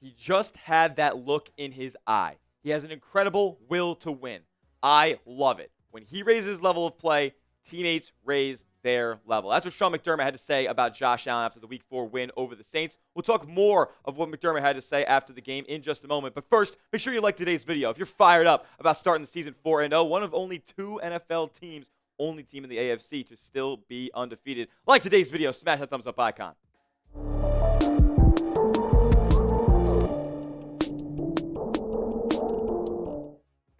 He just had that look in his eye. He has an incredible will to win. I love it. When he raises his level of play, teammates raise their level. That's what Sean McDermott had to say about Josh Allen after the Week 4 win over the Saints. We'll talk more of what McDermott had to say after the game in just a moment. But first, make sure you like today's video. If you're fired up about starting the season 4-0, one of only 2 NFL teams, only team in the AFC to still be undefeated. Like today's video, smash that thumbs up icon.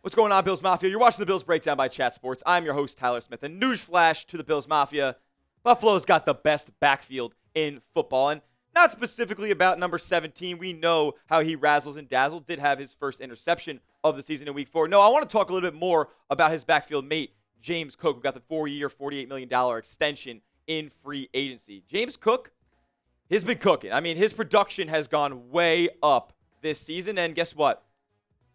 What's going on, Bills Mafia? You're watching the Bills Breakdown by Chat Sports. I'm your host, Tyler Smith. And newsflash to the Bills Mafia, Buffalo's got the best backfield in football. And not specifically about number 17. We know how he razzles and dazzles. Did have his first interception of the season in Week 4. No, I want to talk a little bit more about his backfield mate, James Cook, who got the 4-year, $48 million extension in free agency. James Cook has been cooking. I mean, his production has gone way up this season. And guess what?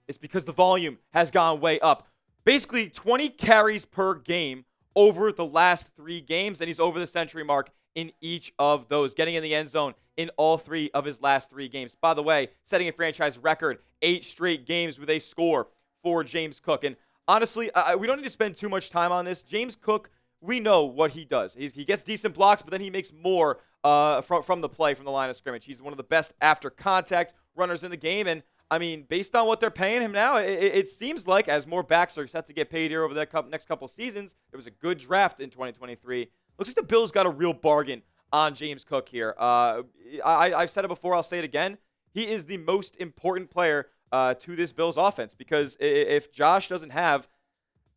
It's because the volume has gone way up. Basically, 20 carries per game over the last 3 games, and he's over the century mark in each of those, getting in the end zone in all 3 of his last 3 games. By the way, setting a franchise record, 8 straight games with a score for James Cook. And honestly, we don't need to spend too much time on this. James Cook, we know what he does. He gets decent blocks, but then he makes more from the play, from the line of scrimmage. He's one of the best after contact runners in the game, and I mean, based on what they're paying him now, it seems like as more backs are set to get paid here over the next couple seasons, there was a good draft in 2023. Looks like the Bills got a real bargain on James Cook here. I've said it before, I'll say it again. He is the most important player to this Bills offense because if Josh doesn't have,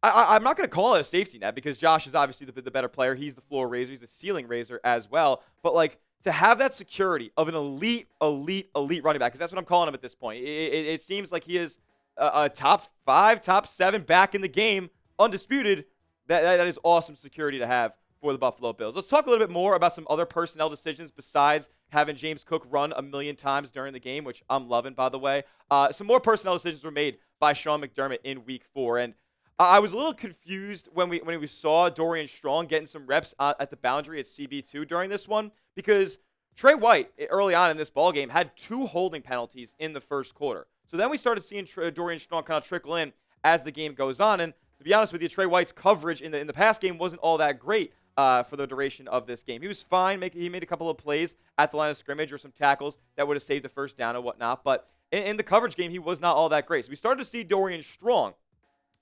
I'm not going to call it a safety net because Josh is obviously the better player. He's the floor raiser. He's the ceiling raiser as well. But like, to have that security of an elite running back, because that's what I'm calling him at this point. It seems like he is a top 5, top 7 back in the game, undisputed. That is awesome security to have for the Buffalo Bills. Let's talk a little bit more about some other personnel decisions besides having James Cook run a million times during the game, which I'm loving, by the way. Some more personnel decisions were made by Sean McDermott in Week 4, and I was a little confused when we saw Dorian Strong getting some reps at the boundary at CB2 during this one because Trey White, early on in this ballgame, had 2 holding penalties in the first quarter. So then we started seeing Dorian Strong kind of trickle in as the game goes on. And to be honest with you, Trey White's coverage in the pass game wasn't all that great for the duration of this game. He was fine. He made a couple of plays at the line of scrimmage or some tackles that would have saved the first down and whatnot. But in the coverage game, he was not all that great. So we started to see Dorian Strong.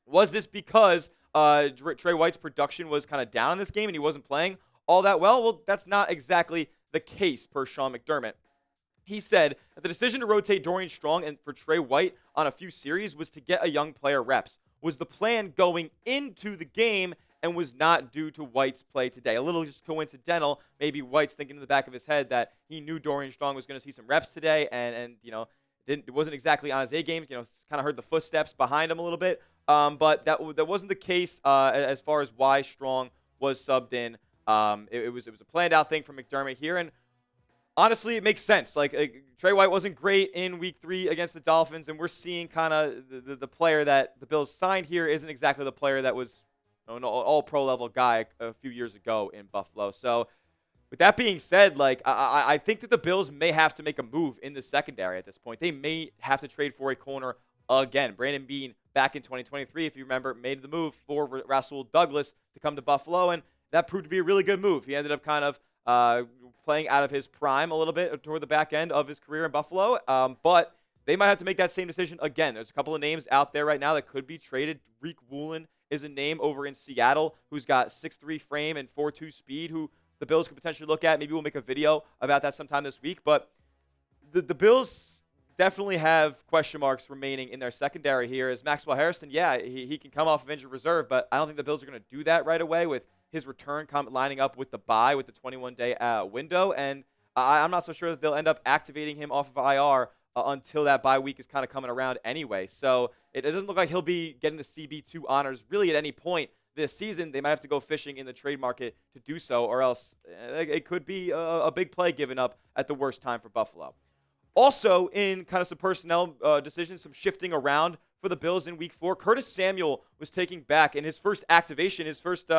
Was this because Trey White's production was kind of down in this game and he wasn't playing all that well? Well, that's not exactly the case per Sean McDermott. He said that the decision to rotate Dorian Strong and for Trey White on a few series was to get a young player reps, was the plan going into the game and was not due to White's play today. A little just coincidental. Maybe White's thinking in the back of his head that he knew Dorian Strong was going to see some reps today and you know, it wasn't exactly on his A game. You know, kind of heard the footsteps behind him a little bit. But that wasn't the case as far as why Strong was subbed in. It was a planned out thing from McDermott here, and honestly, it makes sense. Like Trey White wasn't great in Week 3 against the Dolphins, and we're seeing kind of the player that the Bills signed here isn't exactly the player that was an all-pro level guy a few years ago in Buffalo. So with that being said, like I think that the Bills may have to make a move in the secondary at this point. They may have to trade for a corner again. Brandon Beane, back in 2023, if you remember, made the move for Rasul Douglas to come to Buffalo, and that proved to be a really good move. He ended up kind of playing out of his prime a little bit toward the back end of his career in Buffalo, but they might have to make that same decision again. There's a couple of names out there right now that could be traded. Reek Woolen is a name over in Seattle who's got 6'3 frame and 4'2 speed who the Bills could potentially look at. Maybe we'll make a video about that sometime this week, but the Bills definitely have question marks remaining in their secondary here. As Maxwell Harrison, yeah, he can come off of injured reserve, but I don't think the Bills are going to do that right away with his return lining up with the bye, with the 21-day window. And I'm not so sure that they'll end up activating him off of IR until that bye week is kind of coming around anyway. So it doesn't look like he'll be getting the CB2 honors really at any point this season. They might have to go fishing in the trade market to do so, or else it could be a big play given up at the worst time for Buffalo. Also, in kind of some personnel decisions, some shifting around for the Bills in Week 4, Curtis Samuel was taking back in his first activation, his first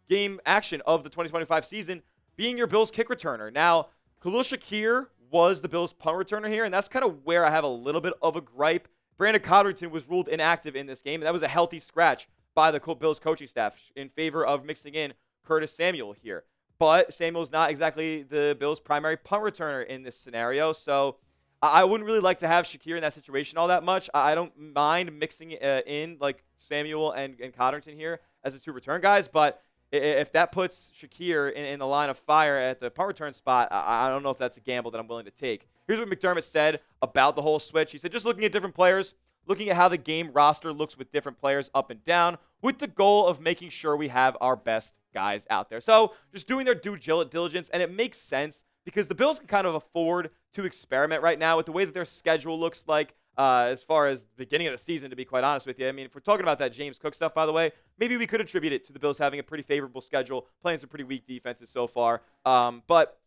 game action of the 2025 season, being your Bills kick returner. Now, Khalil Shakir was the Bills' punt returner here, and that's kind of where I have a little bit of a gripe. Brandon Cotterton was ruled inactive in this game, and that was a healthy scratch by the Bills coaching staff in favor of mixing in Curtis Samuel here. But Samuel's not exactly the Bills' primary punt returner in this scenario, so I wouldn't really like to have Shakir in that situation all that much. I don't mind mixing in like Samuel and Cotterton here as the two return guys, but if that puts Shakir in the line of fire at the punt return spot, I don't know if that's a gamble that I'm willing to take. Here's what McDermott said about the whole switch. He said, just looking at different players, looking at how the game roster looks with different players up and down, with the goal of making sure we have our best guys out there. So just doing their due diligence, and it makes sense because the Bills can kind of afford to experiment right now with the way that their schedule looks like as far as the beginning of the season, to be quite honest with you. I mean, if we're talking about that James Cook stuff, by the way, maybe we could attribute it to the Bills having a pretty favorable schedule, playing some pretty weak defenses so far. But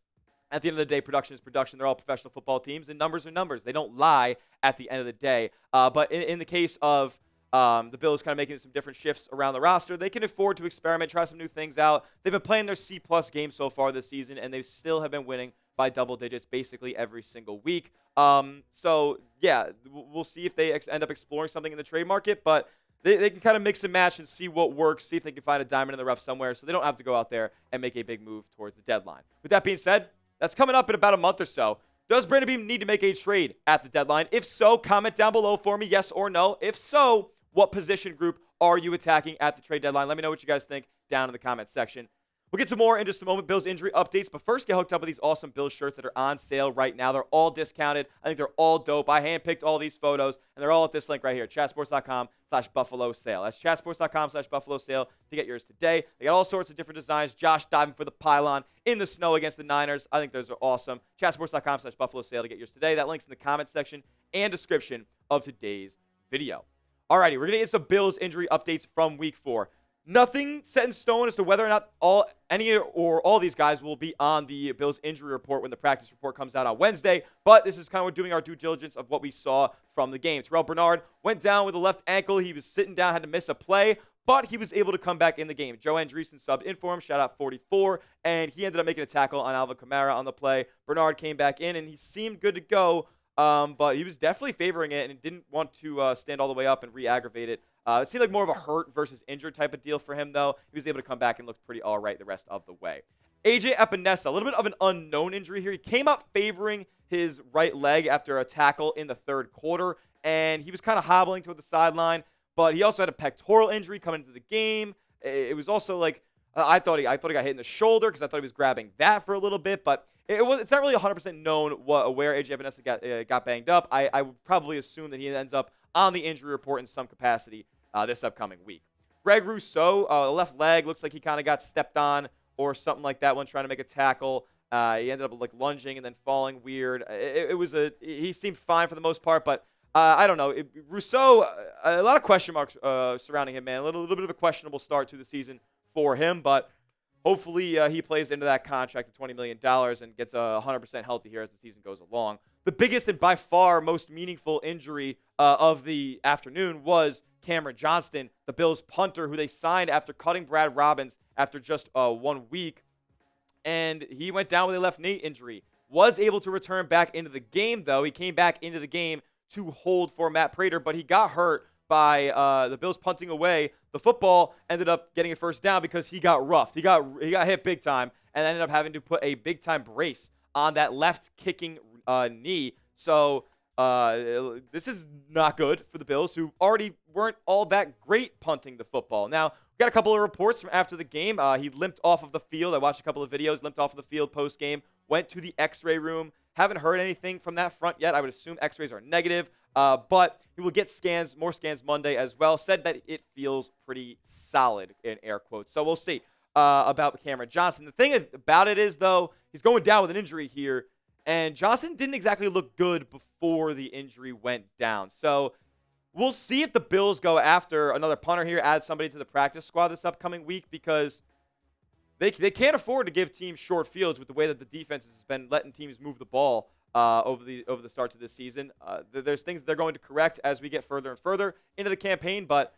at the end of the day, production is production. They're all professional football teams, and numbers are numbers. They don't lie at the end of the day. But in the case of the Bills kind of making some different shifts around the roster, they can afford to experiment, try some new things out. They've been playing their C-plus game so far this season, and they still have been winning by double digits basically every single week. So, yeah, we'll see if they end up exploring something in the trade market, but they can kind of mix and match and see what works, see if they can find a diamond in the rough somewhere so they don't have to go out there and make a big move towards the deadline. With that being said, that's coming up in about a month or so. Does Brandon Beam need to make a trade at the deadline? If so, comment down below for me, yes or no. If so, what position group are you attacking at the trade deadline? Let me know what you guys think down in the comments section. We'll get to more in just a moment, Bills injury updates, but first get hooked up with these awesome Bills shirts that are on sale right now. They're all discounted. I think they're all dope. I handpicked all these photos, and they're all at this link right here, chatsports.com/Buffalo sale. That's chatsports.com/Buffalo sale to get yours today. They got all sorts of different designs. Josh diving for the pylon in the snow against the Niners. I think those are awesome. Chatsports.com/Buffalo sale to get yours today. That link's in the comments section and description of today's video. Alrighty, we're going to get some Bills injury updates from Week 4. Nothing set in stone as to whether or not any or all these guys will be on the Bills injury report when the practice report comes out on Wednesday, but this is kind of doing our due diligence of what we saw from the game. Terrel Bernard went down with a left ankle. He was sitting down, had to miss a play, but he was able to come back in the game. Joe Andreessen subbed in for him, shout out 44, and he ended up making a tackle on Alvin Kamara on the play. Bernard came back in, and he seemed good to go, but he was definitely favoring it and didn't want to stand all the way up and re-aggravate it. It seemed like more of a hurt versus injured type of deal for him, though. He was able to come back and look pretty all right the rest of the way. AJ Epenesa, a little bit of an unknown injury here. He came up favoring his right leg after a tackle in the third quarter, and he was kind of hobbling toward the sideline, but he also had a pectoral injury coming into the game. It was also like, I thought he got hit in the shoulder because I thought he was grabbing that for a little bit, but it's not really 100% known where AJ Epenesa got banged up. I would probably assume that he ends up on the injury report in some capacity this upcoming week. Greg Rousseau, left leg, looks like he kind of got stepped on or something like that when trying to make a tackle. He ended up like lunging and then falling weird. He seemed fine for the most part, but I don't know. Rousseau, a lot of question marks surrounding him, man. A little bit of a questionable start to the season for him, but hopefully he plays into that contract of $20 million and gets 100% healthy here as the season goes along. The biggest and by far most meaningful injury of the afternoon was Cameron Johnston, the Bills punter, who they signed after cutting Brad Robbins after just 1 week. And he went down with a left knee injury. Was able to return back into the game, though. He came back into the game to hold for Matt Prater, but he got hurt by the Bills punting away. The football ended up getting a first down because he got roughed. He got hit big time and ended up having to put a big-time brace on that left kicking knee. So this is not good for the Bills, who already weren't all that great punting the football. Now, we got a couple of reports from after the game. He limped off of the field. I watched a couple of videos, limped off of the field post-game, went to the x-ray room. Haven't heard anything from that front yet. I would assume x-rays are negative, but he will get more scans Monday as well. Said that it feels pretty solid, in air quotes. So we'll see about Cameron Johnston. The thing about it is, though, he's going down with an injury here, and Johnston didn't exactly look good before the injury went down. So we'll see if the Bills go after another punter here, add somebody to the practice squad this upcoming week, because they can't afford to give teams short fields with the way that the defense has been letting teams move the ball over the start of this season. There's things they're going to correct as we get further and further into the campaign, but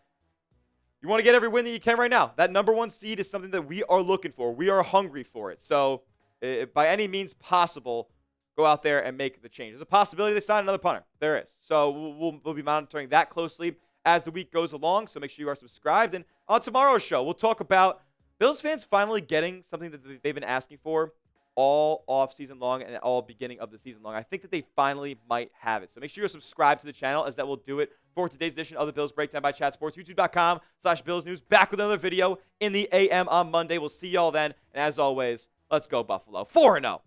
you want to get every win that you can right now. That number 1 seed is something that we are looking for. We are hungry for it. So by any means possible, go out there and make the change. There's a possibility they sign another punter. There is. So we'll be monitoring that closely as the week goes along. So make sure you are subscribed. And on tomorrow's show, we'll talk about Bills fans finally getting something that they've been asking for all off season long and all beginning of the season long. I think that they finally might have it. So make sure you're subscribed to the channel, as that will do it for today's edition of the Bills Breakdown by Chat Sports. YouTube.com/Bills News. Back with another video in the AM on Monday. We'll see y'all then. And as always, let's go Buffalo. 4-0.